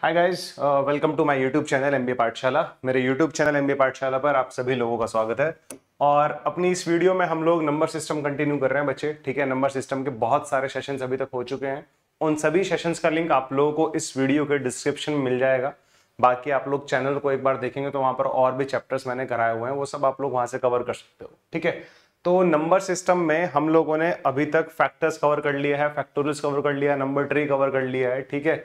Hi guys, welcome to my YouTube channel MBA Pathshala. मेरे YouTube channel MBA पाठशाला पर आप सभी लोगों का स्वागत है। और अपनी इस वीडियो में हम लोग नंबर सिस्टम कंटिन्यू कर रहे हैं बच्चे। ठीक है, नंबर सिस्टम के बहुत सारे सेशंस अभी तक हो चुके हैं। उन सभी सेशंस का लिंक आप लोगों को इस वीडियो के डिस्क्रिप्शन में मिल जाएगा। बाकी आप लोग चैनल को एक बार देखेंगे तो वहां पर और भी चैप्टर्स मैंने कराए हुए हैं, वो सब आप लोग वहां से कवर कर सकते हो। ठीक है, तो नंबर सिस्टम में हम लोगों ने अभी तक फैक्टर्स कवर कर लिया है, फैक्टोरियल्स कवर कर लिया है, नंबर ट्री कवर कर लिया है। ठीक है,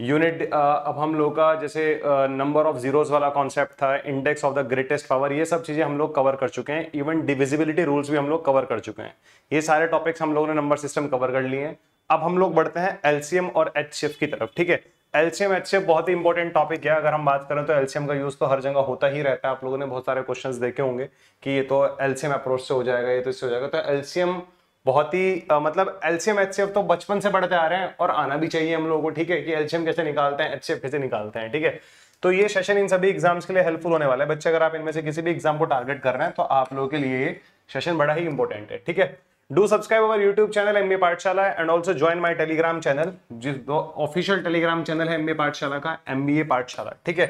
यूनिट अब हम लोग का जैसे नंबर ऑफ जीरोस वाला कॉन्सेप्ट था, index of the greatest power, ये सब चीजें हम लोग कवर कर चुके हैं। इवन डिविजिबिलिटी रूल्स भी हम लोग कवर कर चुके हैं। ये सारे टॉपिक्स हम लोगों ने नंबर सिस्टम कवर कर लिए हैं। अब हम लोग बढ़ते हैं एलसीएम और एचसीएफ की तरफ। ठीक है, एलसीएम एचसीएफ बहुत ही इंपॉर्टेंट टॉपिक है। अगर हम बात करें तो एलसीएम का यूज तो हर जगह होता ही रहता है। आप लोगों ने बहुत सारे क्वेश्चंस देखे होंगे कि ये तो एलसीएम अप्रोच से हो जाएगा, ये तो इससे हो जाएगा। तो एलसीएम बहुत ही मतलब एलसीएम एचसीएफ तो बचपन से पढ़ते आ रहे हैं और आना भी चाहिए हम लोगों को। ठीक है, कि एलसीएम कैसे निकालते हैं, एचसीएफ कैसे निकालते हैं। ठीक है, तो ये सेशन इन सभी एग्जाम्स के लिए हेल्पफुल होने वाला है बच्चे। अगर आप इनमें से किसी भी एग्जाम को टारगेट कर रहे हैं तो आप लोगों के लिए ये सेशन बड़ा ही इंपॉर्टेंट है। ठीक है, do subscribe our YouTube channel MBA Pathshala and also join my Telegram channel, जो ऑफिशियल टेलीग्राम चैनल है एमबीए पाठशाला का, एमबीए पाठशाला। ठीक है,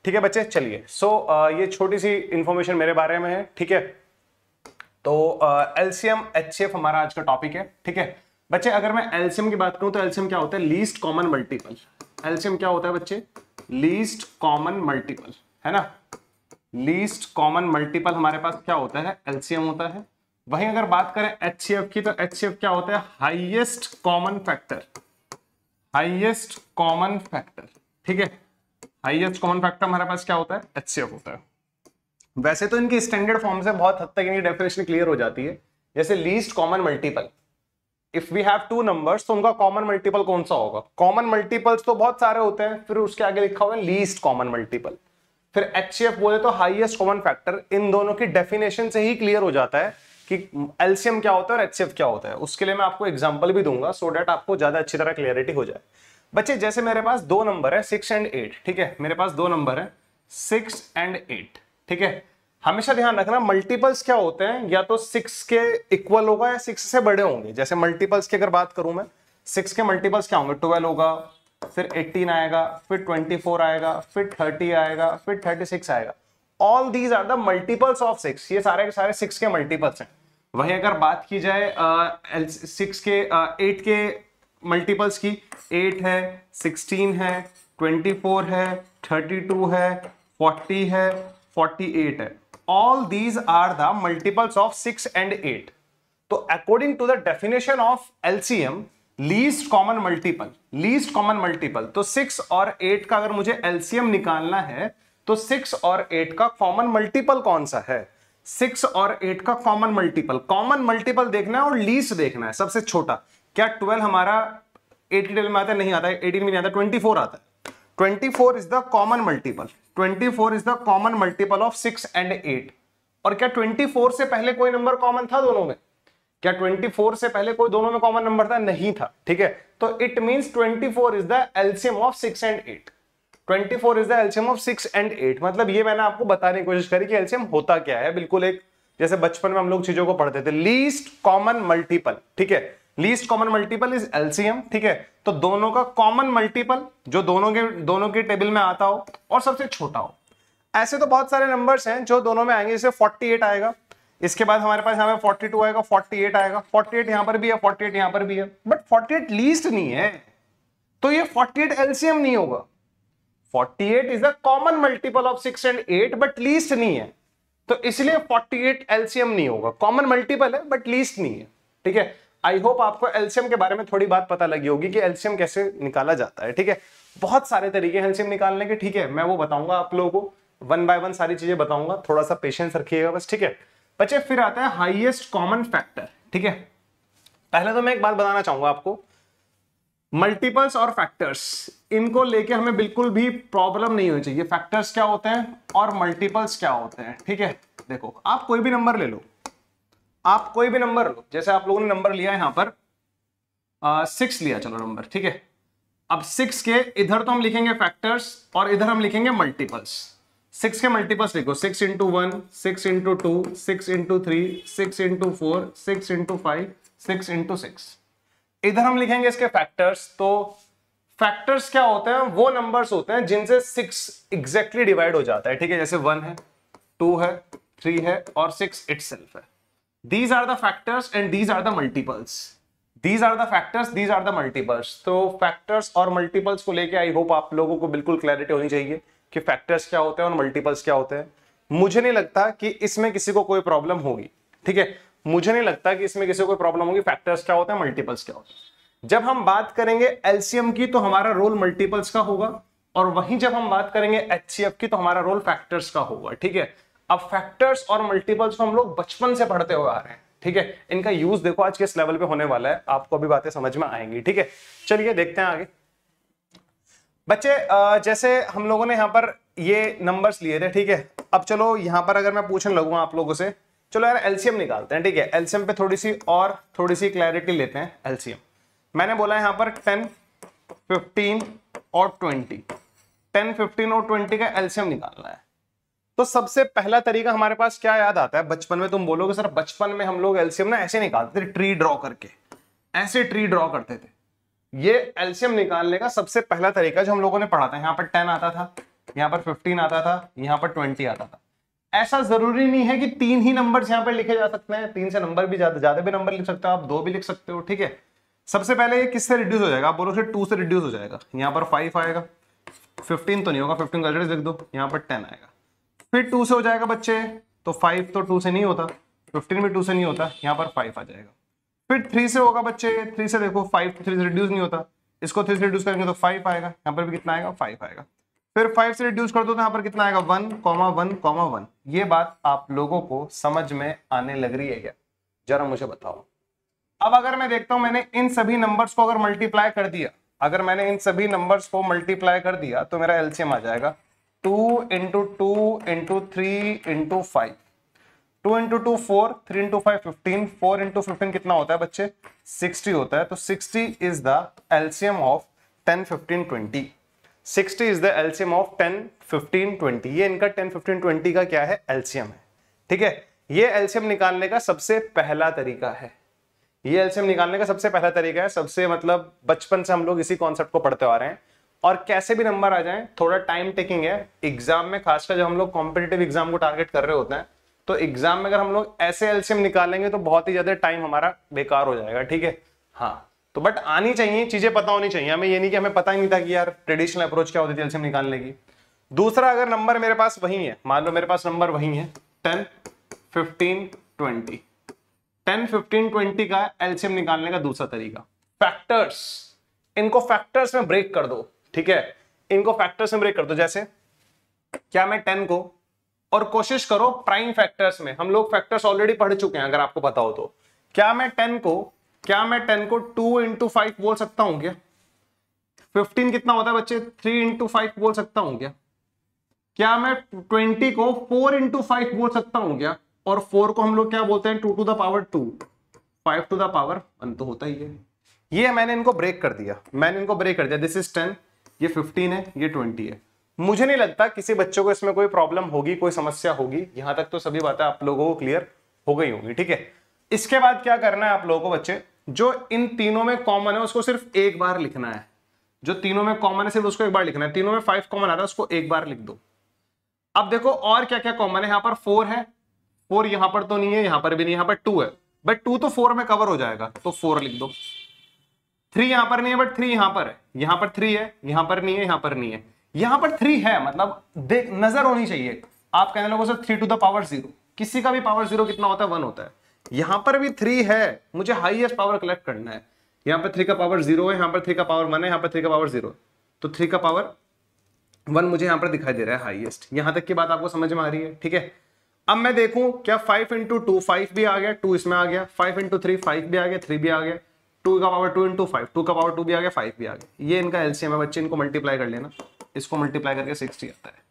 ठीक है बच्चे, चलिए। ये छोटी सी इंफॉर्मेशन मेरे बारे में है। ठीक है, तो एलसीएम एचसीएफ हमारा आज का टॉपिक है। ठीक है बच्चे, अगर मैं एलसीएम की बात करूं तो एलसीएम क्या होता है? Least common multiple. एलसीएम क्या होता है बच्चे? लीस्ट कॉमन मल्टीपल, है ना। लीस्ट कॉमन मल्टीपल हमारे पास क्या होता है? एलसीएम होता है। वहीं अगर बात करें एचसीएफ की तो एचसीएफ क्या होता है? Highest common factor. Highest common factor, ठीक है, हाईएस्ट कॉमन फैक्टर हमारे पास क्या होता है? एचसीएफ होता है। वैसे तो इनकी स्टैंडर्ड फॉर्म से बहुत हद तक इनकी डेफिनेशन क्लियर हो जाती है। जैसे least common multiple, if we have two numbers तो उनका कॉमन मल्टीपल कौन सा होगा? कॉमन मल्टीपल्स तो बहुत सारे होते हैं, फिर उसके आगे लिखा हुआ है लीस्ट कॉमन मल्टीपल। फिर एचसीएफ बोले तो हाईएस्ट कॉमन फैक्टर। इन दोनों की डेफिनेशन से ही क्लियर हो जाता है कि एलसीएम क्या होता है और एचसीएफ क्या होता है। उसके लिए मैं आपको एग्जांपल भी दूंगा सो दैट आपको ज्यादा अच्छी तरह क्लियरिटी हो जाए। बच्चे जैसे मेरे पास दो नंबर है 6 एंड 8। ठीक है, मेरे पास दो नंबर है 6 एंड 8। ठीक है, हमेशा ध्यान रखना मल्टीपल्स क्या होते हैं, या तो 6 के इक्वल होगा या 6 से बड़े होंगे। जैसे मल्टीपल्स की अगर बात करूं मैं, 6 के मल्टीपल्स क्या होंगे? 12 होगा, फिर 18 आएगा, फिर 24 आएगा, फिर 30 आएगा, फिर 36 आएगा। All these are the multiples of 6। ये सारे के सारे 6 के मल्टीपल्स हैं। वहीं अगर बात की जाए 6 के 8 के मल्टीपल्स की, 8 है, 16 है, 24 है, 32 है, 40 है, 48 है। All these are the multiples of 6 and 8. तो according to the definition of LCM, least common multiple, least common multiple, तो 6 और 8 का अगर मुझे LCM निकालना है तो 6 और 8 का कॉमन मल्टीपल कौन सा है? 6 और 8 का कॉमन मल्टीपल, कॉमन मल्टीपल देखना है और लीस्ट देखना है, सबसे छोटा। क्या 12 हमारा 8 टेबल में आता है? नहीं आता है। 18 में नहीं आता, 24 आता है। 24 is the common multiple. 24 is the common multiple of 6 and 8. और क्या 24 से पहले कोई नंबर कॉमन था दोनों में? क्या 24 से पहले कोई दोनों में कॉमन नंबर था? नहीं था। ठीक है, तो it means 24 is the LCM of 6 and 8. 24 is the LCM of 6 and 8। मतलब ये मैंने आपको बताने की कोशिश करी कि LCM होता क्या है। बिल्कुल एक जैसे बचपन में हम लोग चीजों को पढ़ते थे, लीस्ट कॉमन मल्टीपल। ठीक है, least common multiple is LCM. ठीक है, तो दोनों का कॉमन मल्टीपल जो दोनों के टेबल में आता हो और सबसे छोटा हो। ऐसे तो बहुत सारे नंबर्स हैं जो दोनों में आएंगे। जैसे 48 आएगा, इसके बाद हमारे पास यहाँ पे 42 आएगा, 48 आएगा, 48 यहां पर भी है, 48 यहां पर भी है, बट 48 लीस्ट नहीं है, तो ये 48 एलसीएम नहीं होगा। 48 is the common multiple of 6 and 8 but least नहीं है, तो इसलिए 48 एलसीएम नहीं होगा। कॉमन मल्टीपल है बट लीस्ट नहीं है। ठीक है, आई होप आपको एलसीएम के बारे में थोड़ी बात पता लगी होगी कि एलसीएम कैसे निकाला जाता है। ठीक है, बहुत सारे तरीके हैं एलसीएम निकालने के। ठीक है, मैं वो बताऊंगा आप लोगों को, वन बाय वन सारी चीजें बताऊंगा, थोड़ा सा पेशेंस रखिएगा बस। ठीक है बच्चे, फिर आता है हाईएस्ट कॉमन फैक्टर। ठीक है, पहले तो मैं एक बात बताना चाहूंगा आपको, मल्टीपल्स और फैक्टर्स, इनको लेके हमें बिल्कुल भी प्रॉब्लम नहीं होनी चाहिए। फैक्टर्स क्या होते हैं और मल्टीपल्स क्या होते हैं। ठीक है, देखो आप कोई भी नंबर ले लो, आप कोई भी नंबर लो। जैसे आप लोगों ने नंबर लिया यहां पर 6 लिया, चलो नंबर। ठीक है, अब 6 के इधर तो हम लिखेंगे फैक्टर्स और इधर हम लिखेंगे मल्टीपल्स। 6 के मल्टीपल्स लिखो, 6 into 1, 6 into 2, 6 into 3, 6 into 4, 6 into 5, 6 into 6। इधर हम लिखेंगे इसके फैक्टर्स, तो फैक्टर्स क्या होते हैं, वो नंबर्स होते हैं जिनसे 6 एग्जैक्टली डिवाइड हो जाता है, ठीक है, जैसे 1 है, 2 है, 3 है और 6 इटसेल्फ है। These are the factors and these are the multiples. These are the factors, these are the multiples. तो factors और multiples को लेके आई होप आप लोगों को बिल्कुल क्लैरिटी होनी चाहिए कि factors क्या होते हैं और multiples क्या होते हैं। मुझे नहीं लगता कि इसमें किसी को कोई प्रॉब्लम होगी, ठीक है, मुझे नहीं लगता कि इसमें किसी को कोई प्रॉब्लम होगी। फैक्टर्स क्या होते हैं, मल्टीपल्स क्या होते हैं। जब हम बात करेंगे एलसीएम की तो हमारा रोल मल्टीपल्स का होगा, और वहीं जब हम बात करेंगे एचसीएफ की तो हमारा रोल फैक्टर्स का होगा, ठीक है। अब फैक्टर्स और मल्टीपल्स को हम लोग बचपन से पढ़ते हुए आ रहे हैं, ठीक है। इनका यूज देखो आज किस लेवल पे होने वाला है, आपको अभी बातें समझ में आएंगी, ठीक है। चलिए देखते हैं आगे बच्चे। जैसे हम लोगों ने यहाँ पर ये नंबर्स लिए थे, ठीक है। अब चलो यहाँ पर अगर मैं पूछने लगूँ आप लोगों से, चलो यार एलसीएम निकालते हैं, ठीक है। एलसीएम पे थोड़ी सी क्लैरिटी लेते हैं। एलसीएम मैंने बोला यहाँ पर 10, 15 और 20, 10, 15 और 20 का एलसीएम निकालना है। तो सबसे पहला तरीका हमारे पास क्या याद आता है, बचपन में तुम बोलोगे सर बचपन में हम लोग एलसीएम ना ऐसे निकालते थे, ट्री ड्रॉ करके, ऐसे ट्री ड्रॉ करते थे। ये एलसीएम निकालने का सबसे पहला तरीका जो हम लोगों ने पढ़ा था, यहाँ पर 10 आता था, यहाँ पर 15 आता था, यहाँ पर 20 आता था। ऐसा जरूरी नहीं है कि 3 ही नंबर यहाँ पर लिखे जा सकते हैं, 3 से नंबर भी ज्यादा भी नंबर लिख सकते हो आप, 2 भी लिख सकते हो, ठीक है। सबसे पहले ये किससे रिड्यूस हो जाएगा, आप बोलो 2 से रिड्यूस हो जाएगा, यहाँ पर 5 आएगा, 15 तो नहीं होगा, 15 का लिख दो, यहाँ पर 10 आएगा। फिर 2 से हो जाएगा बच्चे, तो 5 तो 2 से नहीं होता, 15 भी 2 से नहीं होता, यहाँ पर 5 आ जाएगा। फिर 3 से होगा बच्चे, 3 से देखो 5 3 से रिड्यूस नहीं होता, इसको 3 से रिड्यूस करेंगे तो 5 आएगा, यहाँ पर भी कितना आएगा, 5 आएगा। फिर 5 से रिड्यूस कर दो तो यहाँ पर कितना आएगा, 1, 1, 1। ये बात आप लोगों को समझ में आने लग रही है क्या, जरा मुझे बताओ। अब अगर मैं देखता हूं मैंने इन सभी नंबर्स को अगर मल्टीप्लाई कर दिया, अगर मैंने इन सभी नंबर्स को मल्टीप्लाई कर दिया तो मेरा एलसीएम आ जाएगा 2 into 2 into 3 into 5, 2 into 2 4, 3 into 5 15, 4 into 15 कितना होता है बच्चे, 60 होता है। तो 60 is the LCM of 10, 15, 20। 60 is the LCM of 10, 15, 20। ये इनका 10, 15, 20 का क्या है, एलसीएम है, ठीक है। ये एलसीएम निकालने का सबसे पहला तरीका है, ये एलसीएम निकालने का सबसे पहला तरीका है। सबसे मतलब बचपन से हम लोग इसी कॉन्सेप्ट को पढ़ते आ रहे हैं, और कैसे भी नंबर आ जाएं, थोड़ा टाइम टेकिंग है एग्जाम में, खासकर जब हम लोग कॉम्पिटिटिव एग्जाम को टारगेट कर रहे होते हैं, तो एग्जाम में अगर हम लोग ऐसे एलसीएम निकालेंगे तो बहुत ही ज्यादा टाइम हमारा बेकार हो जाएगा, ठीक है। हाँ, तो बट आनी चाहिए, चीजें पता होनी चाहिए हमें, ये नहीं कि हमें पता ही नहीं था कि यार ट्रेडिशनल अप्रोच क्या होती थी एलसीएम निकालने की। दूसरा, अगर नंबर मेरे पास वही है, मान लो मेरे पास नंबर वही है 10, 15, 20, 10, 15, 20 का एलसीएम निकालने का दूसरा तरीका, फैक्टर्स। इनको फैक्टर्स में ब्रेक कर दो, ठीक है, इनको फैक्टर्स में ब्रेक कर दो। जैसे क्या मैं 10 को, और कोशिश करो प्राइम फैक्टर्स में, हम लोग फैक्टर्स ऑलरेडी पढ़ चुके हैं अगर आपको पता हो तो, क्या मैं 10 को 2 इंटू 5 बोल सकता हूं क्या? 15 कितना होता है बच्चे, 3 इंटू 5 बोल सकता हूं क्या? क्या मैं 20 को 4 इंटू 5 बोल सकता हूं क्या? और 4 को हम लोग क्या बोलते हैं, 2 to the power 2, 5 to the power 1 तो होता ही है। ये मैंने इनको ब्रेक कर दिया, दिस इज 10, ये 15 है, ये 20 है। मुझे नहीं लगता किसी बच्चों को इसमें कोई प्रॉब्लम होगी, कोई समस्या होगी। यहां तक तो सभी बातें आप लोगों को क्लियर हो गई होंगी, ठीक है। इसके बाद क्या करना है आप लोगों को बच्चे, जो इन तीनों में कॉमन है उसको सिर्फ एक बार लिखना है, जो तीनों में कॉमन है सिर्फ उसको एक बार लिखना है। तीनों में 5 कॉमन आ रहा है, उसको एक बार लिख दो। अब देखो और क्या क्या कॉमन है, यहां पर 4 है, 4 यहां पर तो नहीं है, यहां पर भी नहीं, यहां पर 2 है, बट 2 तो 4 में कवर हो जाएगा, तो 4 लिख दो। 3 यहां पर नहीं है, बट 3 यहां पर है, यहां पर 3 है, यहां पर नहीं है, यहां पर नहीं है, यहां पर 3 है, मतलब देख नजर होनी चाहिए। आप कहने लोगों से 3 टू द पावर 0, किसी का भी पावर 0 कितना होता है, 1 होता है। यहां पर भी 3 है, मुझे हाईएस्ट पावर कलेक्ट करना है। यहां पर 3 का पावर 0 है, यहां पर 3 का पावर 1 है, यहां पर 3 का पावर 0, तो 3 का पावर 1 मुझे यहां पर दिखाई दे रहा है हाईएस्ट। यहां तक की बात आपको समझ में आ रही है, ठीक है। अब मैं देखूं क्या 5 इंटू 2 5 भी आ गया, 2 इसमें आ गया, 5 इंटू 3 5 भी आ गया, 3 भी आ गया, 2 का पावर 2 इंटू 5 2 का पावर 2 भी आ गया, 5 भी आ गया। ये इनका एलसीएम है बच्चे, इनको मल्टीप्लाई कर लेना, इसको मल्टीप्लाई करके 60 आता है,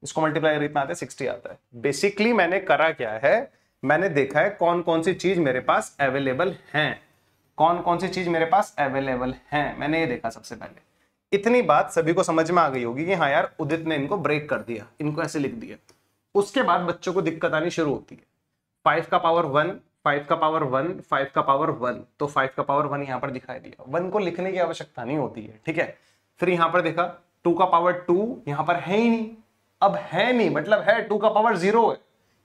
इसको मल्टीप्लाई करके इतना आता है 60 आता है। बेसिकली मैंने करा क्या है, मैंने देखा है कौन कौन सी चीज मेरे पास अवेलेबल है, कौन कौन सी चीज मेरे पास अवेलेबल है, मैंने ये देखा सबसे पहले। इतनी बात सभी को समझ में आ गई होगी कि हाँ यार उदित ने इनको ब्रेक कर दिया, इनको ऐसे लिख दिया। उसके बाद बच्चों को दिक्कत आनी शुरू होती है। 5 का पावर 1, 5 का पावर 1, 5 का पावर 1, तो 5 का पावर 1 यहाँ पर दिखाई दिया। 1 को लिखने की आवश्यकता नहीं होती है, ठीक है। फिर यहाँ पर देखा 2 का पावर 2, यहाँ पर है ही नहीं। अब है नहीं मतलब है 2 का पावर 0 है।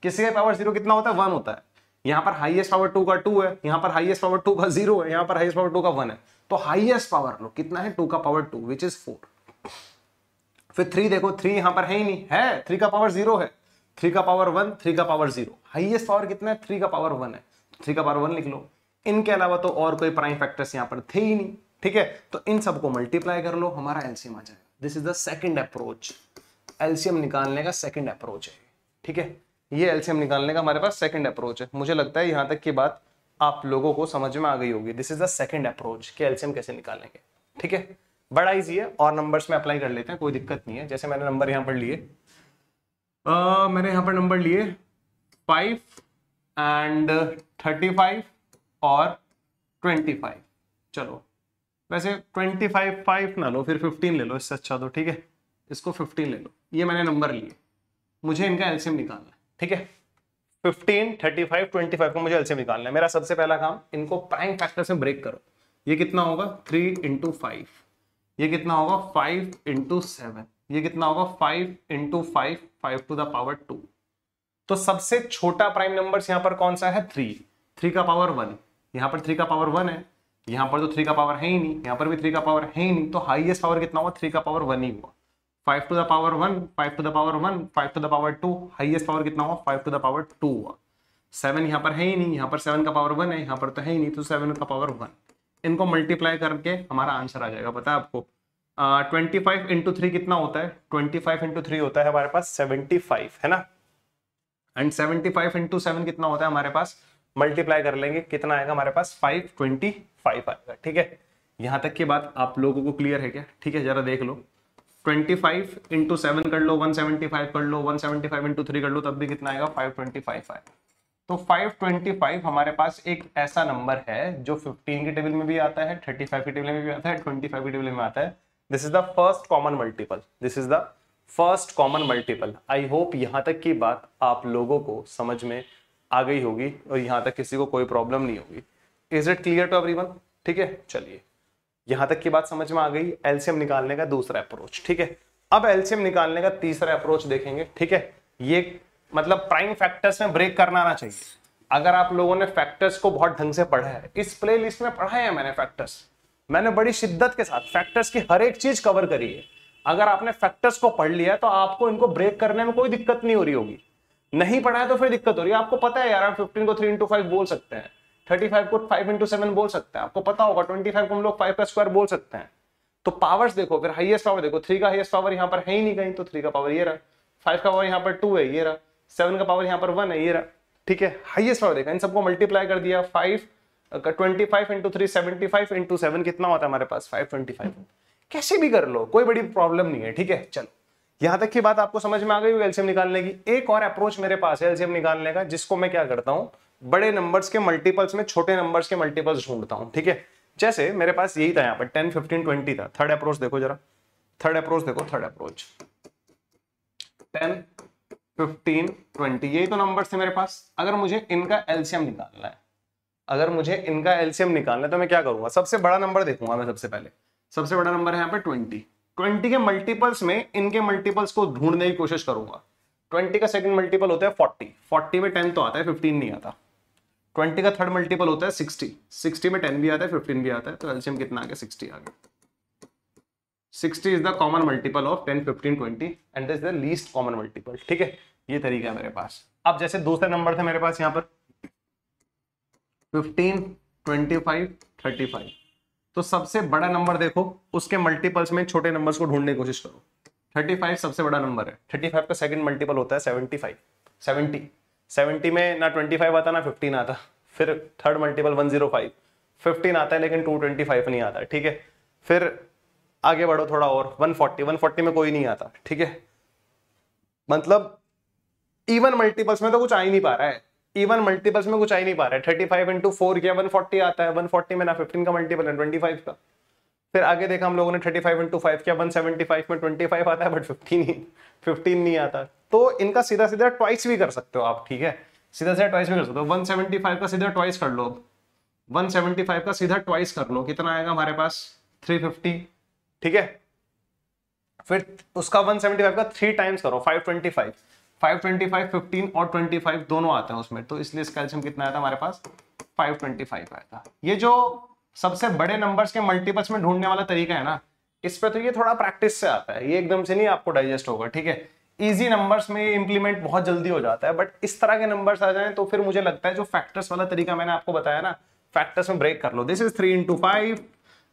किसी का पावर 0 कितना होता है? 1 होता है। यहाँ पर हाईएस्ट पावर 2 का 2 है, यहाँ पर हाईएस्ट पावर 2 का 0 है, यहाँ पर हाईएस्ट पावर 2 का 1 है। तो हाईएस्ट पावर लो कितना है? 2 का पावर 2 विच इज 4। फिर 3 देखो, 3 यहाँ पर है ही नहीं, है 3 का पावर 0 है, 3 का पावर 1, 3 का पावर 0। हाईएस्ट पावर कितना है? 3 का पावर 1 है, 3 का पावर 1 लिख लो। इनके अलावा तो और कोई प्राइम फैक्टर्स यहाँ पर थे ही नहीं, ठीक है। तो इन सबको मल्टीप्लाई कर लो, हमारा एलसीएम आ जाएगा। This is the second approach, LCM निकालने का सेकंड अप्रोच है, ठीक है। ये एलसीएम निकालने का हमारे पास सेकंड अप्रोच है। मुझे लगता है यहां तक की बात आप लोगों को समझ में आ गई होगी। This is the second approach कि एलसीएम कैसे निकालेंगे, ठीक है। बड़ा इजी है और नंबर्स में अप्लाई कर लेते हैं, कोई दिक्कत नहीं है। जैसे मैंने नंबर यहां पर लिए, मैंने यहां पर नंबर लिए 5 एंड 35 और 25। चलो वैसे 25 5 ना लो, फिर 15 ले लो, इससे अच्छा तो, ठीक है। इसको 15 ले लो, ये मैंने नंबर लिए, मुझे इनका एलसीएम निकालना है, ठीक है। 15, 35, 25 को मुझे एलसीएम निकालना है। मेरा सबसे पहला काम, इनको प्राइम फैक्टर से ब्रेक करो। ये कितना होगा? 3 × 5। ये कितना होगा? 5 × 7। ये कितना होगा? 5 × 5, 5 टू द पावर 2। तो सबसे छोटा प्राइम नंबर यहाँ पर कौन सा है? 3। 3 का पावर 1, यहाँ पर 3 का पावर 1 है, यहाँ पर तो 3 का पावर है ही नहीं, यहाँ पर भी 3 का पावर है ही नहीं। तो हाईएस्ट पावर कितना हुआ? 3 का पावर 1 ही हुआ। 5 to the power 1, 5 to the power 1, 5 to the power 2, highest power कितना हुआ? 5 टू द पावर 2 हुआ। 7 यहाँ पर है ही नहीं, यहाँ पर 7 का पावर 1 है, यहाँ पर तो है ही नहीं, तो 7 का पावर 1। इनको मल्टीप्लाई करके हमारा आंसर आ जाएगा। पता है आपको 25 × 3 कितना होता है? 25 × 3 होता है हमारे पास 75, है ना। एंड 75 × 7 कितना होता है हमारे पास? मल्टीप्लाई कर लेंगे, कितना आएगा हमारे पास? 525 आएगा, ठीक है। यहाँ तक की बात आप लोगों को क्लियर है क्या? ठीक है, जरा देख लो। 25 × 7 कर लो, 175 कर लो, 175 × 3 कर लो, तब भी कितना आएगा? 525 आएगा। तो 525 हमारे पास एक ऐसा नंबर है जो 15 की टेबल में भी आता है, 35 की टेबल में भी आता है, 25 की टेबल में आता है। This is the first common multiple, this is the first common multiple. I hope यहाँ तक की बात आप लोगों को समझ में आ गई होगी और यहाँ तक किसी को कोई प्रॉब्लम नहीं होगी। Is it clear to everyone? ठीक है, चलिए यहां तक की बात समझ में आ गई। एलसीएम निकालने का दूसरा अप्रोच, ठीक है। अब एलसीएम निकालने का तीसरा अप्रोच देखेंगे, ठीक है। ये मतलब प्राइम फैक्टर्स में ब्रेक करना आना चाहिए। अगर आप लोगों ने फैक्टर्स को बहुत ढंग से पढ़ा है, इस प्लेलिस्ट में पढ़ा है मैंने फैक्टर्स, मैंने बड़ी शिद्दत के साथ फैक्टर्स की हर एक चीज कवर करी है। अगर आपने फैक्टर्स को पढ़ लिया तो आपको इनको ब्रेक करने में कोई दिक्कत नहीं हो रही होगी। नहीं पढ़ा है तो फिर दिक्कत हो रही है। आपको पता है यार, 15 को 3 × 5 बोल सकते हैं, 35 को 5 × 7 बोल सकते हैं, आपको पता होगा 25 को हम लोग 5 का स्क्वायर बोल सकते हैं। तो पावर्स देखो, फिर हाईएस्ट पावर देखो, 3 का हाईएस्ट पावर यहाँ पर है ही नहीं कहीं, तो 3 का पावर ये रहा, 5 का पावर यहाँ पर 2 है, ये रहा, 7 का पावर यहाँ पर 1 है, ये रहा, ठीक है। हाईएस्ट पावर देखा, इन सबको मल्टीप्लाई कर दिया। 25 × 3 75 × 7 कितना होता है हमारे पास? 525। कैसे भी कर लो, कोई बड़ी प्रॉब्लम नहीं है, ठीक है। चलो यहां तक की बात आपको समझ में आ गई एलसीएम निकालने की। एक और अप्रोच मेरे पास है एलसीएम निकालने का, जिसको मैं क्या करता हूं, बड़े नंबर्स के मल्टीपल्स में छोटे नंबर्स के मल्टीपल्स ढूंढता हूं, ठीक है। जैसे मेरे पास यही था यहाँ पर 10, 15, 20 था। थर्ड अप्रोच देखो जरा, थर्ड अप्रोच देखो, थर्ड अप्रोच 10, 15, 20 यही तो नंबर्स थे मेरे पास। अगर मुझे इनका एलसीएम निकालना है, अगर मुझे इनका एलसीएम निकालना है तो मैं क्या करूंगा? सबसे बड़ा नंबर देखूंगा मैं सबसे पहले। सबसे बड़ा नंबर है यहाँ पे 20। 20 के मल्टीपल्स में इनके मल्टीपल्स को ढूंढने की कोशिश करूंगा। 20 का सेकंड मल्टीपल होता है 40, 40 में 10 तो आता है, 15 नहीं आता। 20 का थर्ड मल्टीपल होता है 60, 60 में 10 भी आता है, 15 भी आता है, तो एलसीएम कितना आ गया? 60 आ गया। 60 is the common multiple of 10, 15, 20 and this is the least common multiple, ठीक है। ये तरीका है मेरे पास। अब जैसे दूसरे नंबर थे मेरे पास यहाँ पर 15, 25, 35, तो सबसे बड़ा नंबर देखो, उसके मल्टीपल्स में छोटे नंबर्स को ढूंढने की कोशिश करो। 35 सबसे बड़ा नंबर है। 35 का सेकंड मल्टीपल होता है 75, 70, 70 में ना 25 आता ना 15 आता। फिर थर्ड मल्टीपल 105, 15 आता है लेकिन 225 नहीं आता, ठीक है। फिर आगे बढ़ो थोड़ा और, 140, 140 में कोई नहीं आता, ठीक है। मतलब इवन मल्टीपल्स में तो कुछ आ ही नहीं पा रहा है, इवन मल्टीपल्स में कुछ आ ही नहीं पा रहा है। 35 × 4 किया 140 आता है, 140 में ना 15 का मल्टीपल है 25 का। फिर आगे देखा हम लोगों ने 35 × 5 किया 175 में 25 आता है बट 15 नहीं आता। तो इनका सीधा सीधा ट्वाइस भी कर सकते हो आप, ठीक है। सीधा सीधा ट्वाइस भी कर सकते हो। 175 का सीधा ट्वाइस कर लो, 175 का सीधा ट्वाइस कर लो, कितना आएगा हमारे पास 350, ठीक है। फिर उसका 175 का 3 टाइम्स करो 525, 525 15 और 25 दोनों आते हैं उसमें, तो इसलिए इसका एलसीएम कितना आया था हमारे पास 525 आया था। ये जो सबसे बड़े नंबर्स के मल्टीपल्स में ढूंढने वाला तरीका है ना, इस पे तो ये थोड़ा प्रैक्टिस से आता है, ये एकदम से नहीं आपको डाइजेस्ट होगा, ठीक है। इजी नंबर्स में इंप्लीमेंट बहुत जल्दी हो जाता है, बट इस तरह के नंबर्स आ जाएं तो फिर मुझे लगता है जो फैक्टर्स वाला तरीका मैंने आपको बताया ना, फैक्टर्स में ब्रेक कर लो। This is 3 into 5,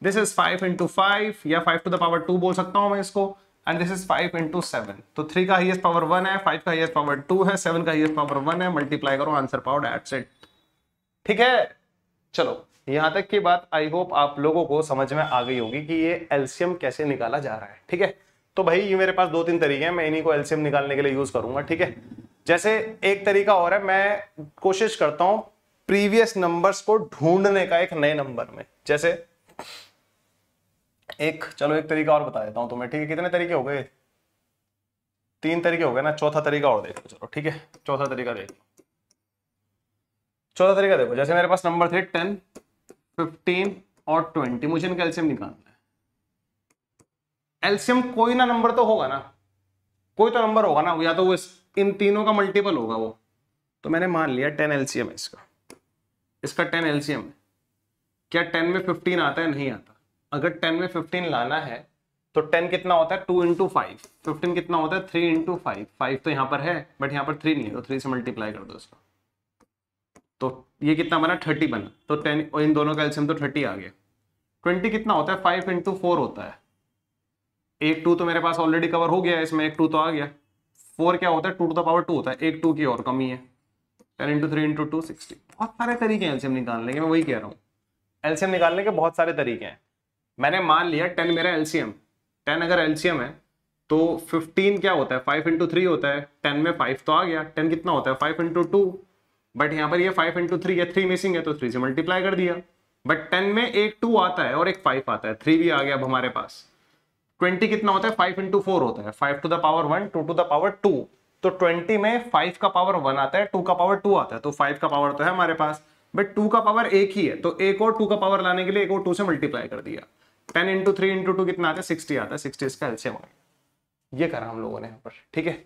this is 5 into 5 या 5 to the power 2 बोल सकता हूं मैं इसको, एंड दिस इज 5 into 7। तो 3 का हाईएस्ट पावर 1 है, 5 का हाईएस्ट पावर 2 है, 7 का हाईएस्ट पावर 1 है, मल्टीप्लाई करो, आंसर पाओ, दैट्स इट, ठीक है। चलो यहां तक की बात आई होप आप लोगों को समझ में आ गई होगी कि ये एलसीएम कैसे निकाला जा रहा है, ठीक है। तो भाई ये मेरे पास 2-3 तरीके हैं, मैं इन्हीं को एलसीएम निकालने के लिए यूज करूंगा, ठीक है। जैसे एक तरीका और है, मैं कोशिश करता हूं प्रीवियस नंबर्स को ढूंढने का एक नए नंबर में। जैसे चलो एक तरीका और बता देता हूं तुम्हें, ठीक है। कितने तरीके हो गए? 3 तरीके हो गए ना, चौथा तरीका और देखो, चलो ठीक है, चौथा तरीका देखो। चौथा तरीका देखो, जैसे मेरे पास नंबर थे 10, 15 और 20, मुझे इनका एलसीएम निकालना है। एलसीएम कोई ना नंबर तो होगा ना, कोई तो नंबर होगा ना, या तो वो इन तीनों का मल्टीपल होगा वो। तो मैंने मान लिया 10 एलसीएम है इसका 10 एलसीएम है। क्या 10 में 15 आता है? नहीं आता। अगर 10 में 15 लाना है तो 10 कितना होता है? 2 into 5। 15 कितना होता है? 3 into 5। 5 तो यहाँ पर है बट यहाँ पर 3 नहीं है, तो 3 से मल्टीप्लाई कर दो इसका, तो ये कितना बना? 30 बना। तो 10 और इन दोनों का एलसीएम तो 30 आ गया। 20 कितना होता है? 5 into 4 होता है। एक 2 तो मेरे पास ऑलरेडी कवर हो गया है इसमें, एक 2 तो आ गया। 4 क्या होता है? 2 to the power 2 होता है, एक 2 की और कमी है। 10 into 3 into 2 60। बहुत सारे तरीके हैं एलसीएम निकालने के, मैं वही कह रहा हूँ, एलसीएम निकालने के बहुत सारे तरीके हैं। मैंने मान लिया 10 मेरा एलसीएम, 10 अगर एलसीएम है तो 15 क्या होता है? 5 into 3 होता है। 10 में 5 तो आ गया। 10 कितना होता है? 5 into 2, बट यहाँ पर ये 5 into 3 है, 3 मिसिंग है, तो 3 से मल्टीप्लाई कर दिया। बट 10 में एक 2 आता है और एक 5 आता है, 3 भी आ गया अब हमारे पास। 20 कितना होता है? 5 into 4 होता है, 5 to the power 1, 2 to the power 2। तो 20 में 5 का पावर 1 आता है, 2 का पावर 2 आता है, तो 5 का पावर तो है हमारे पास, बट 2 का पावर एक ही है, तो एक और 2 का पावर लाने के लिए एक और 2 से मल्टीप्लाई कर दिया। 10 into 3 into 2 कितना आता है? 60 आता है। 60 इसका एलसीएम आ गया। ये करा हम लोगों ने यहाँ पर, ठीक है।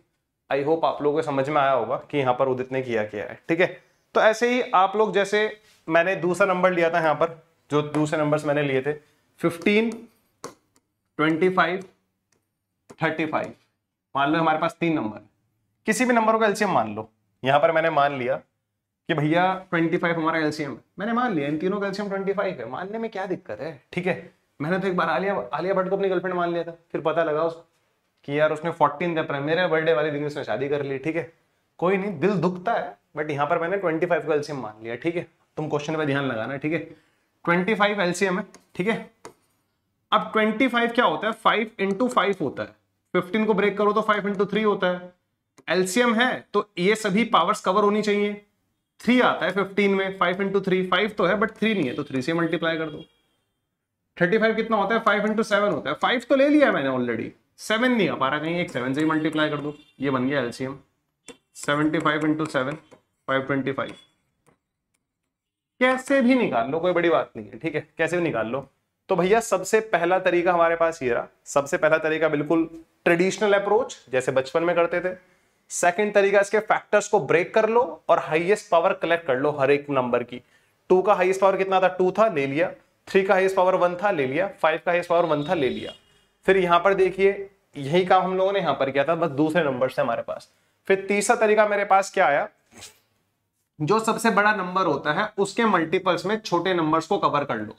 आई होप आप लोगों को समझ में आया होगा कि यहाँ पर उदित ने किया है, ठीक है। तो ऐसे ही आप लोग, जैसे मैंने दूसरा नंबर लिया था यहाँ पर, जो दूसरे नंबर्स मैंने लिए थे 15, 25, 35, मान लो हमारे पास 3 नंबर, किसी भी नंबर का एलसीएम मान लो। यहाँ पर मैंने मान लिया कि भैया 25 हमारा एलसीएम है, मैंने मान लिया इन तीनों का एलसीएम 25 है। मानने में क्या दिक्कत है, ठीक है। मैंने तो एक बार आलिया भट्ट को अपनी गर्लफ्रेंड मान लिया था, फिर पता लगा उसको कि यार उसने 14 अप्रैल मेरे बर्थडे वाले दिन उसने शादी कर ली, ठीक है। कोई नहीं, दिल दुखता है, बट यहाँ पर मैंने 25 का एलसीएम मान लिया, ठीक है। तुम क्वेश्चन पे ध्यान लगाना, ठीक है। 25 एलसीएम है, ठीक है। अब 25 क्या होता है? 5 into 5 होता है। 15 को ब्रेक करो तो 5 into 3 होता है। एलसीएम है तो ये सभी पावर्स कवर होनी चाहिए। 3 आता है 15 में, 5 into 3, 5 तो है बट 3 नहीं है, तो 3 से मल्टीप्लाई कर दो। 35 कितना होता है? 5 into 7 होता है। 5 तो ले लिया मैंने ऑलरेडी, 7 नहीं आ पा रहा कहीं, एक 7 से ही मल्टीप्लाई कर दो, ये बन गया एलसीएम। 75 into 7, 525। कैसे भी निकाल लो, कोई बड़ी बात नहीं है, ठीक है, कैसे भी निकाल लो। तो भैया सबसे पहला तरीका हमारे पास ये रहा, सबसे पहला तरीका बिल्कुल ट्रेडिशनल अप्रोच जैसे बचपन में करते थे। सेकंड तरीका, इसके फैक्टर्स को ब्रेक कर लो और हाईएस्ट पावर कलेक्ट कर लो हर एक नंबर की। 2 का हाईएस्ट पावर कितना था? 2 था, ले लिया। 3 का हाईएस्ट पावर 1 था, ले लिया। 5 का हाईएस्ट पावर 1 था, ले लिया। फिर यहां पर देखिए यही काम हम लोगों ने यहां पर किया था, बस दूसरे नंबर से हमारे पास। फिर तीसरा तरीका मेरे पास क्या आया? जो सबसे बड़ा नंबर होता है उसके मल्टीपल्स में छोटे नंबर्स को कवर कर लो।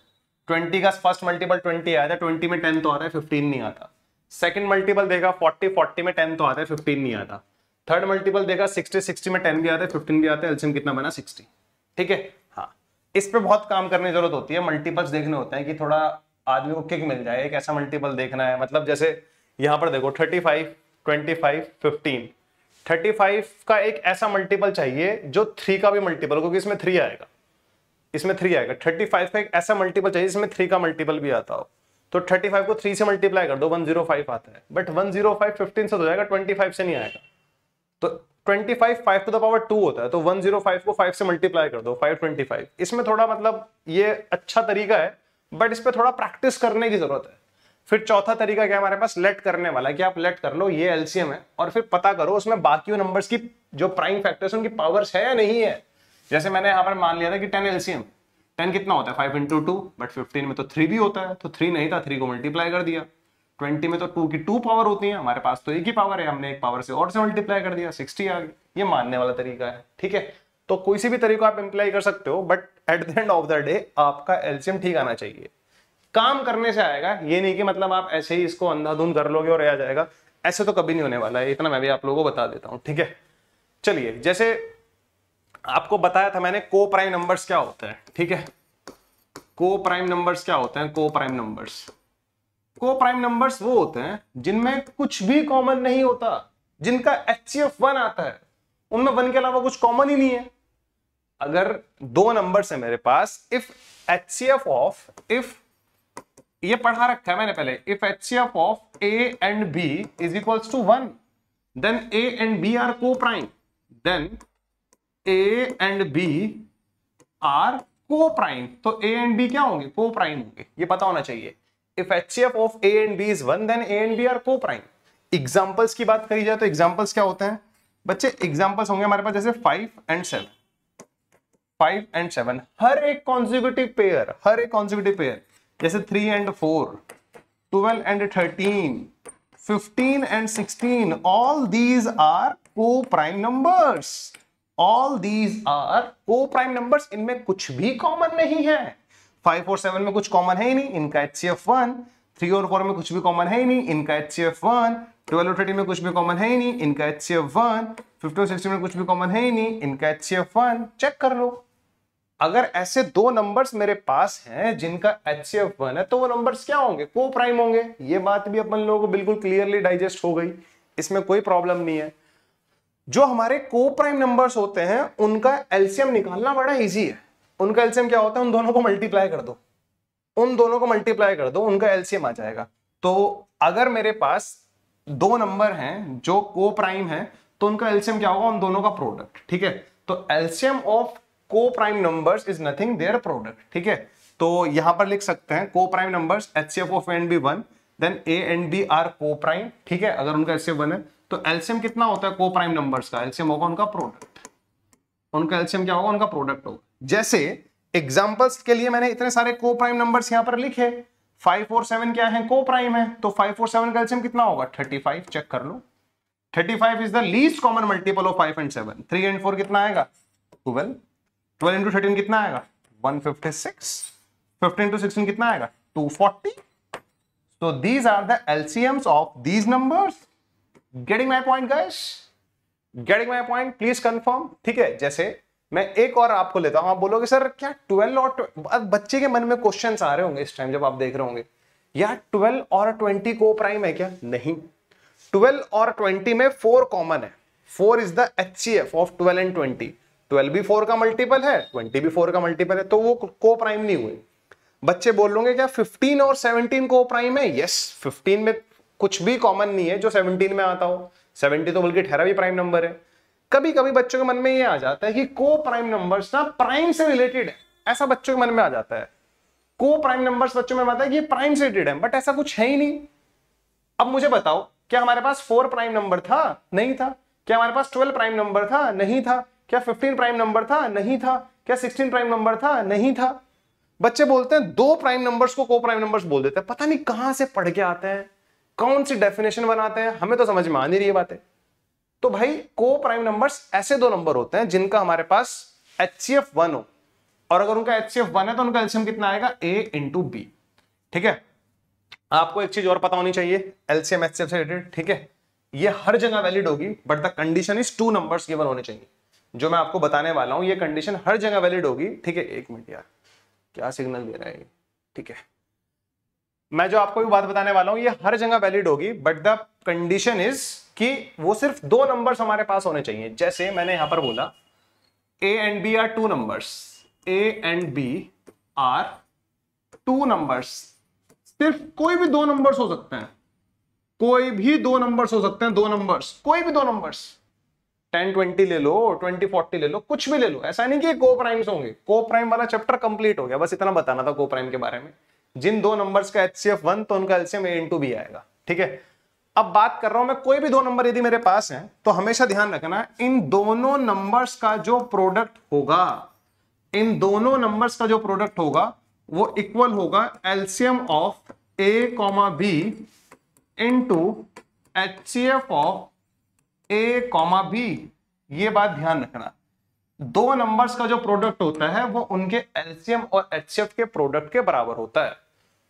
20 का फर्स्ट मल्टीपल 20 आया था, 20 में 10 तो आता है, 15 नहीं आता। सेकंड मल्टीपल देगा 40, 40 में 10 तो आता है, 15 नहीं आता। थर्ड मल्टीपल देगा 60, 60 में 10 भी आता है, 15 भी आता है। एलसीएम कितना बना? 60, ठीक है। हाँ, इस पे बहुत काम करने की जरूरत होती है, मल्टीपल्स देखने होते हैं कि थोड़ा आदमी को किक मिल जाए, एक ऐसा मल्टीपल देखना है। मतलब जैसे यहाँ पर देखो 35, 25, 15, 35 का एक ऐसा मल्टीपल चाहिए जो 3 का भी मल्टीपल हो, क्योंकि इसमें 3 आएगा, इसमें 3 आएगा। 35 का एक ऐसा मल्टीपल चाहिए जिसमें 3 का मल्टीपल भी आता हो। तो 35 को 3 से मल्टीप्लाई कर दो, 105 आता है। बट 105 15 से हो जाएगा, 25 से नहीं आएगा। तो 25 5 टू द पावर 2 होता है, तो 105 को 5 से मल्टीप्लाई कर दो, 525। इसमें थोड़ा मतलब ये अच्छा तरीका है, बट इस पे थोड़ा प्रैक्टिस करने की जरूरत है। फिर चौथा तरीका क्या है हमारे पास, लेट करने वाला, कि आप लेट कर लो ये एलसीएम है और फिर पता करो उसमें बाकी नंबर्स की जो प्राइम फैक्टर्स उनकी पावर्स है या नहीं है। जैसे मैंने यहाँ पर मान लिया था कि 10 एलसीएम, 10 कितना होता है 5 इंटू 2, बट 15 में तो 3 भी होता है, तो 3 नहीं था, 3 को मल्टीप्लाई कर दिया। 20 में तो 2 की 2 पावर होती है, हमारे पास तो एक ही पावर है, हमने एक पावर से और से मल्टीप्लाई कर दिया, 60 आ गई। ये मानने वाला तरीका है, ठीक है। तो कोई सी भी तरीका आप इम्प्लाई कर सकते हो, but at the end of the day आपका एलसीएम ठीक आना चाहिए। काम करने से आएगा, ये नहीं कि मतलब आप ऐसे ही इसको अंधाधुंध कर लोगे और आ जाएगा, ऐसे तो कभी नहीं होने वाला है, इतना मैं भी आप लोगों को बता देता हूं, ठीक है। चलिए, जैसे आपको बताया था मैंने को प्राइम नंबर्स क्या होता है, ठीक है। को प्राइम नंबर्स क्या होते हैं, को प्राइम नंबर्स, को प्राइम नंबर्स वो होते हैं जिनमें कुछ भी कॉमन नहीं होता, जिनका HCF 1 आता है, उनमें 1 के अलावा कुछ कॉमन ही नहीं है। अगर दो नंबर्स है मेरे पास, इफ HCF ऑफ, इफ ये पढ़ा रखा है मैंने पहले, if HCF of A and B is equals to 1, then A and B are co-prime, then A and B are co-prime, तो A and B क्या होंगे, co-prime होंगे, ये पता होना चाहिए। If HCF of A and B is 1, then A and B are co-prime। Examples की बात करी जाए तो एग्जाम्पल्स क्या होते हैं बच्चे, एग्जाम्पल्स होंगे हमारे पास जैसे 5 and 7, 5 and 7, हर एक कॉन्जिक्यूटिव पेयर, हर एक कॉन्जिक्यूटिव पेयर, जैसे 3 and 4, 12 and 13, 15 and 16, all these are co-prime numbers, all these are co-prime numbers, इनमें कुछ भी कॉमन नहीं है। 5 और 7 में कुछ कॉमन है ही नहीं, इनका HCF 1, 3 और 4 में कुछ भी कॉमन है ही नहीं, इनका HCF 1, 12 और 13 में कुछ भी कॉमन है ही नहीं, इनका HCF 1, 15 और 16 में कुछ भी कॉमन है ही नहीं, इनका HCF 1। चेक कर लो, अगर ऐसे दो नंबर्स मेरे पास हैं जिनका HCF 1 है, तो वो नंबर्स क्या होंगे, को प्राइम होंगे। ये बात भी अपन लोगों को बिल्कुल क्लियरली डाइजेस्ट हो गई, इसमें कोई प्रॉब्लम नहीं है। जो हमारे को प्राइम नंबर्स होते हैं उनका एलसीएम निकालना बड़ा इजी है। उनका एलसीएम क्या होता है, उन दोनों को मल्टीप्लाई कर दो, उन दोनों को मल्टीप्लाई कर दो, उनका एलसीएम आ जाएगा। तो अगर मेरे पास दो नंबर हैं जो को प्राइम है, तो उनका एलसीएम क्या होगा, उन दोनों का प्रोडक्ट, ठीक है। तो LCM of co prime numbers is nothing their product, ठीक है। तो यहां पर लिख सकते हैं co prime numbers HCF of A and B 1, then A and B are co prime, ठीक है। अगर उनका HCF 1 है तो एलसीएम कितना होता है को प्राइम नंबर्स का, एलसीएम होगा उनका प्रोडक्ट, उनका एलसीएम क्या होगा, उनका प्रोडक्ट होगा। जैसे एग्जांपल्स के लिए मैंने इतने सारे को प्राइम नंबर्स यहां पर लिखे, 5 और 7 क्या है, को प्राइम है, तो 5 और 7 का एलसीएम कितना होगा 35, चेक कर लो। 35 is the least common multiple of 5 and 7। 3 and 4 कितना आएगा 12, 12 into 13 कितना आएगा 156, 15 into 16 कितना आएगा 240। So these are the LCMs of these numbers। Getting my point guys? Getting my point? Please confirm। ठीक है, जैसे मैं एक और आपको लेता हूं, आप बोलोगे सर क्या 12 और बच्चे के मन में क्वेश्चंस आ रहे होंगे इस टाइम जब आप देख रहे होंगे, यार 12 और 20 को प्राइम है क्या? नहीं, 12 और 20 में 4 कॉमन है। 4 is the HCF of 12 and 20। 12 भी 4 का मल्टीपल है, 20 भी 4 का मल्टीपल है, तो वो को प्राइम नहीं हुए। बच्चे बोल लोगे क्या 15 और 17 को प्राइम है? यस, 15 में कुछ भी कॉमन नहीं है जो 17 में आता हो। 70 तो बल्कि ठहरा भी प्राइम नंबर है। कभी कभी बच्चों के मन में ये आ जाता है कि को प्राइम नंबर्स ना प्राइम से रिलेटेड है, ऐसा बच्चों के मन में आ जाता है। को प्राइम नंबर्स बच्चों में आता है कि ये प्राइम से रिलेटेड है, बट ऐसा कुछ है ही नहीं। अब मुझे बताओ, क्या हमारे पास 4 प्राइम नंबर था? नहीं था। क्या हमारे पास 12 प्राइम नंबर था? नहीं था। क्या 15 प्राइम नंबर था? नहीं था। क्या 16 प्राइम नंबर था? नहीं था। बच्चे बोलते हैं दो प्राइम नंबर्स को को प्राइम नंबर्स बोल देते हैं। पता नहीं कहां से पढ़ के आते हैं, कौन सी डेफिनेशन बनाते हैं, हमें तो समझ में आ नहीं रही है बातें। तो भाई को प्राइम नंबर्स ऐसे दो नंबर होते हैं जिनका हमारे पास HCF 1 हो, और अगर उनका HCF 1 है तो उनका एलसीएम कितना आएगा A into B। ठीक है, आपको एक चीज और पता होनी चाहिए एलसीएम HCF से रिलेटेड, ठीक है, ये हर जगह वैलिड होगी, but the condition is 2 numbers given होने चाहिए। जो मैं आपको बताने वाला हूं ये कंडीशन हर जगह वैलिड होगी। ठीक है, एक मिनट यार, क्या सिग्नल दे रहा है? ठीक है, मैं जो आपको भी बात बताने वाला हूं ये हर जगह वैलिड होगी, बट द कंडीशन इज कि वो सिर्फ 2 नंबर्स हमारे पास होने चाहिए। जैसे मैंने यहां पर बोला A and B are 2 numbers, A and B are 2 numbers। सिर्फ कोई भी 2 नंबर्स हो सकते हैं, कोई भी 2 नंबर्स हो सकते हैं, 2 नंबर्स, कोई भी 2 नंबर्स। 10 20 ले लो, 20 40 ले लो, कुछ भी ले लो, ऐसा नहीं कि को प्राइम्स होंगे। को प्राइम वाला चैप्टर कंप्लीट हो गया, बस इतना बताना था को प्राइम के बारे में। जिन दो नंबर्स का HCF 1 तो उनका LCM A into B आएगा, ठीक है। अब बात कर रहा हूं मैं, कोई भी दो नंबर यदि मेरे पास हैं तो हमेशा ध्यान रखना इन दोनों नंबर्स का जो प्रोडक्ट होगा, इन दोनों नंबर्स का जो प्रोडक्ट होगा वो इक्वल होगा LCM of A, B into HCF of A, B। ये बात ध्यान रखना, दो नंबर्स का जो प्रोडक्ट होता है वो उनके LCM और HCF के प्रोडक्ट के बराबर होता है।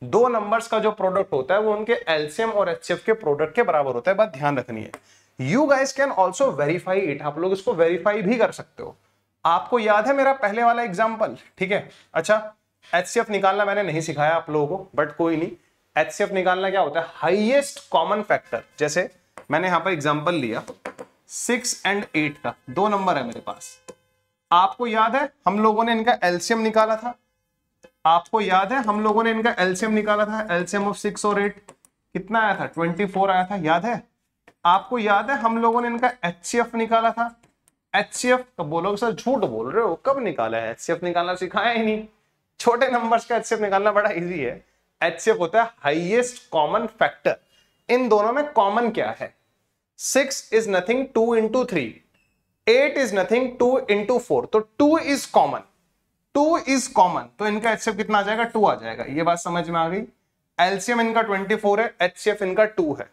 दो नंबर्स का जो प्रोडक्ट होता है वो उनके LCM और HCF के प्रोडक्ट के बराबर होता है, बात ध्यान रखनी है। You guys can also verify it, आप लोग इसको वेरीफाई भी कर सकते हो। आपको याद है मेरा पहले वाला एग्जाम्पल, ठीक है। अच्छा, HCF निकालना मैंने नहीं सिखाया आप लोगों को, बट कोई नहीं। HCF निकालना क्या होता है, हाईएस्ट कॉमन फैक्टर। जैसे मैंने यहां पर एग्जाम्पल लिया 6 और 8 का, दो नंबर है मेरे पास। आपको याद है हम लोगों ने इनका LCM निकाला था, आपको याद है हम लोगों ने इनका LCM निकाला था। LCM ऑफ 6 और 8 कितना आया था, 24 आया था, याद है। आपको याद है हम लोगों ने इनका HCF निकाला था। HCF कब बोलोगे सर झूठ बोल रहे हो, कब निकाला है? HCF निकालना सिखाया ही नहीं। छोटे नंबर्स का HCF निकालना बड़ा इजी है। HCF होता है हाईएस्ट कॉमन फैक्टर। इन दोनों में कॉमन क्या है? 6 is nothing 2 into 3, 8 is nothing 2 into 4, तो 2 इज कॉमन, 2 इज कॉमन, तो इनका HCF कितना आ जाएगा, 2 आ जाएगा। ये बात समझ में आ गई। LCM इनका 24 है, HCF इनका 2 है।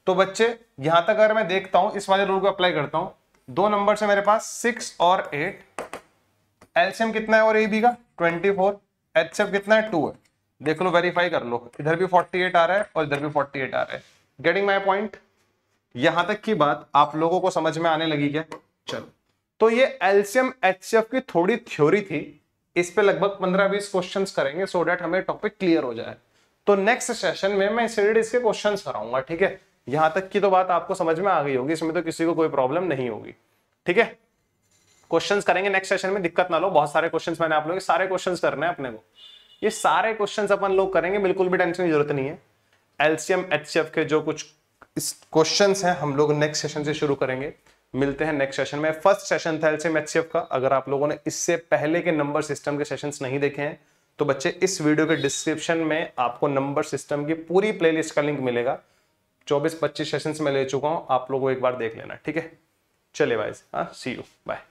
तो बच्चे यहां तक अगर मैं देखता हूं, इस वाले रूल को अप्लाई करता हूं, दो नंबर है मेरे पास 6 और 8, LCM कितना है और AB का 24, HCF कितना है 2 है। देख लो, वेरीफाई कर लो, इधर भी 48 आ रहा है और इधर भी 48 आ रहा है। Getting my point? यहां तक की बात आप लोगों को समझ में आने लगी क्या? चलो, तो ये LCM HCF की थोड़ी थ्योरी थी, इस पे लगभग 15-20 क्वेश्चंस करेंगे सो दैट हमें टॉपिक क्लियर हो जाए। तो नेक्स्ट सेशन में मैं सीरीज के क्वेश्चंस कराऊंगा, ठीक है। यहां तक की तो बात आपको समझ में आ गई होगी, इसमें तो किसी को कोई प्रॉब्लम नहीं होगी, ठीक है। क्वेश्चंस करेंगे नेक्स्ट सेशन में, दिक्कत ना लो। बहुत सारे क्वेश्चंस मैंने आप लोगों के सारे क्वेश्चंस करने हैं अपने को, ये सारे क्वेश्चंस अपन लोग करेंगे, बिल्कुल भी टेंशन की जरूरत नहीं है। LCM HCF के जो कुछ क्वेश्चंस हैं हम लोग नेक्स्ट सेशन से शुरू करेंगे। मिलते हैं नेक्स्ट सेशन में। फर्स्ट सेशन था LCM HCF का। अगर आप लोगों ने इससे पहले के नंबर सिस्टम के सेशंस नहीं देखे हैं तो बच्चे इस वीडियो के डिस्क्रिप्शन में आपको नंबर सिस्टम की पूरी प्लेलिस्ट का लिंक मिलेगा। 24-25 सेशंस में ले चुका हूं, आप लोगों को एक बार देख लेना, ठीक है। चलिए भाई, सी यू, बाय।